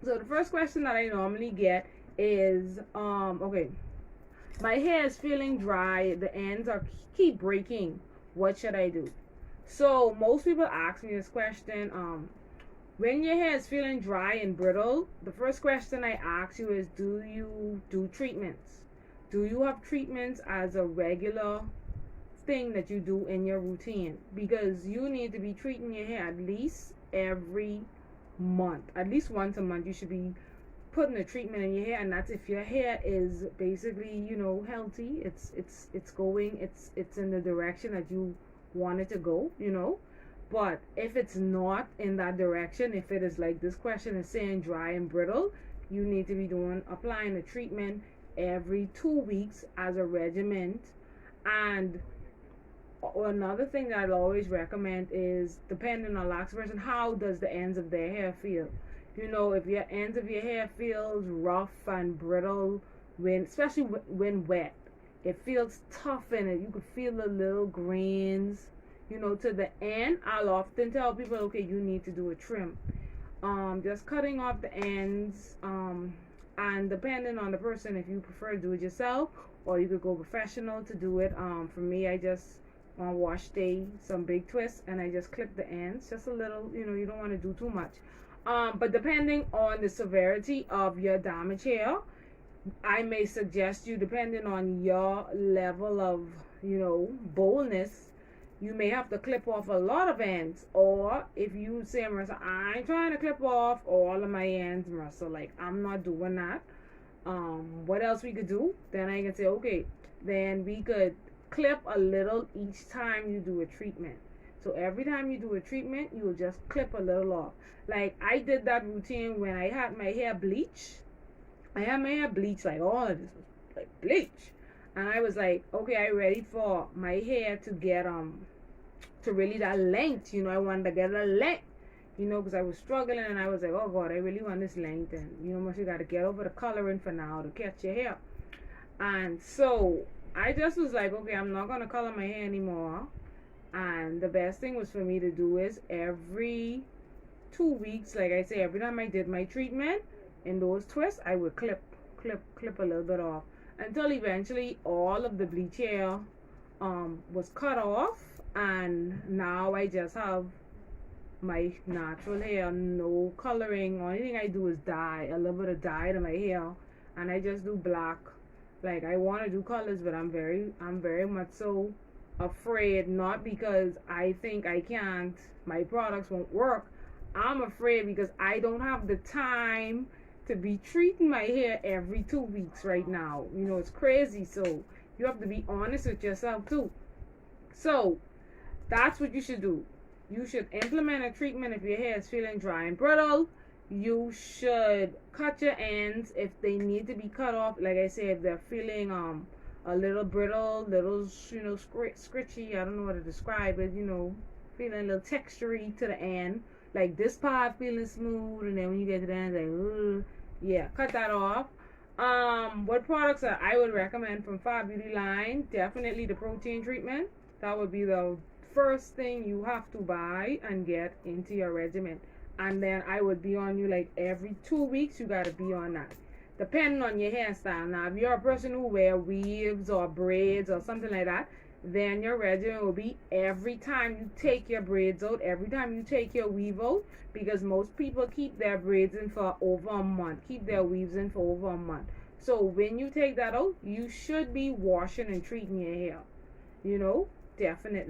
So the first question that I normally get is, okay, my hair is feeling dry, the ends are keep breaking. What should I do? So most people ask me this question. When your hair is feeling dry and brittle, the first question I ask you is, do you do treatments? Do you have treatments as a regular thing that you do in your routine? Because you need to be treating your hair at least every month. At least once a month you should be putting a treatment in your hair, and that's if your hair is basically, healthy. It's in the direction that you want it to go. But if it's not in that direction, if it is like this question is saying dry and brittle, you need to be applying a treatment every 2 weeks as a regimen. And another thing that I'll always recommend is, depending on lax person, how does the ends of their hair feel? If your ends of your hair feels rough and brittle, especially when wet, it feels tough in it. You can feel the little grains, to the end. I'll often tell people, okay, you need to do a trim. Just cutting off the ends, and depending on the person, if you prefer to do it yourself or you could go professional to do it. For me, I just on wash day, some big twists, and I just clip the ends just a little. You don't want to do too much. But depending on the severity of your damage hair, I may suggest you, depending on your level of, boldness, you may have to clip off a lot of ends. Or if you say, Marissa, I ain't trying to clip off all of my ends, Marissa, like, I'm not doing that. What else we could do? Then I can say, okay, then we could clip a little each time you do a treatment. So every time you do a treatment, you will just clip a little off. Like, I did that routine when I had my hair bleached. I had my hair bleached, like all of this was like bleach. And I was like, okay, I ready for my hair to get to really that length. I wanted to get a length. Because I was struggling, and I was like, oh God, I really want this length. And you got to get over the coloring for now to catch your hair. And so I just was like, okay, I'm not gonna color my hair anymore. And the best thing was for me to do is every 2 weeks, like I say, every time I did my treatment in those twists, I would clip a little bit off until eventually all of the bleach hair was cut off, and now I just have my natural hair, no coloring. Only thing I do is dye, a little bit of dye to my hair, and I just do black. Like, I want to do colors, but I'm very much so afraid, not because I think I can't, my products won't work. I'm afraid because I don't have the time to be treating my hair every 2 weeks right now. It's crazy. So you have to be honest with yourself too. So that's what you should do. You should implement a treatment if your hair is feeling dry and brittle. You should cut your ends if they need to be cut off. Like I said, if they're feeling a little brittle, little scritchy, I don't know what to describe it, feeling a little textury to the end. Like this part feeling smooth, and then when you get to the end, like, yeah, cut that off. What products that I would recommend from Fab Beauty line? Definitely the protein treatment. That would be the first thing you have to buy and get into your regimen. And then I would be on you like every 2 weeks. You gotta be on that, depending on your hairstyle. Now, if you're a person who wear weaves or braids or something like that, then your regimen will be every time you take your braids out, every time you take your weave out, because most people keep their braids in for over a month, keep their weaves in for over a month. So when you take that out, you should be washing and treating your hair, definitely.